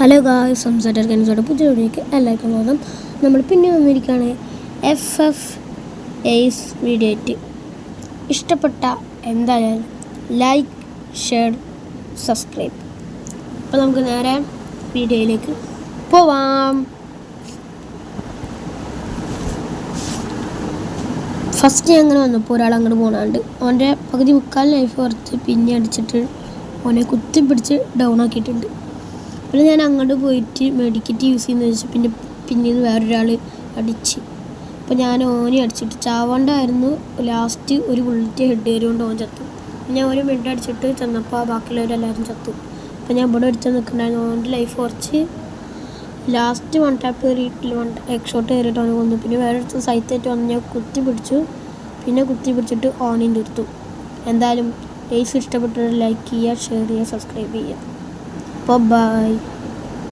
Hello guys, സംസാരിക്കാൻ ഗെയിംസോടെ പുതിയ വീഡിയോയ്ക്ക് എല്ലാവർക്കും സ്വാഗതം. നമ്മൾ പിന്നെ വന്നിരിക്കുകയാണ് FF എയ്സ് വീഡിയോ ആയിട്ട്. ഇഷ്ടപ്പെട്ട എന്തായാലും ലൈക്ക്, ഷെയർ, സബ്സ്ക്രൈബ്. അപ്പോൾ നമുക്ക് നേരെ വീഡിയോയിലേക്ക് പോവാം. ഫസ്റ്റ് അങ്ങനെ വന്നപ്പോൾ ഒരാൾ അങ്ങോട്ട് പോകാണ്ട് അവൻ്റെ പകുതി മുക്കാൽ ലൈഫ് കുറച്ച് പിന്നെ അടിച്ചിട്ട് അവനെ കുത്തിപ്പിടിച്ച് ഡൗൺ ആക്കിയിട്ടുണ്ട്. പിന്നെ ഞാൻ അങ്ങോട്ട് പോയിട്ട് മെഡിക്കറ്റ് യൂസ് ചെയ്യുന്ന വെച്ചാൽ പിന്നീട് വേറൊരാൾ അടിച്ച്. അപ്പോൾ ഞാൻ ഓനെ അടിച്ചിട്ട് ചാവാണ്ടായിരുന്നു. ലാസ്റ്റ് ഒരു ബുള്ളറ്റ് ഹെഡ് കയറിയോണ്ട് ഓൻ ചത്തു. ഞാൻ ഒരു മെഡ് അടിച്ചിട്ട് ചെന്നപ്പോൾ ബാക്കിയുള്ളവരെല്ലാവരും ചത്തു. അപ്പോൾ ഞാൻ ഇവിടെ അടിച്ചാൽ നിൽക്കണ്ടായിരുന്നു. ഓൻ്റെ ലൈഫ് കുറച്ച് ലാസ്റ്റ് വൺ ടാപ്പ് കയറിയിട്ട് എഗ് ഷോട്ട് കയറിയിട്ട് അവനെ കൊന്നു. പിന്നെ വേറെ അടുത്ത് സൈറ്റായിട്ട് വന്ന് ഞാൻ കുത്തി പിടിച്ചിട്ട് ഓണിയും തീർത്തു. എന്തായാലും എയ്സ് ഇഷ്ടപ്പെട്ടവർ ലൈക്ക് ചെയ്യുക, ഷെയർ ചെയ്യുക, സബ്സ്ക്രൈബ് ചെയ്യുക. Bye bye.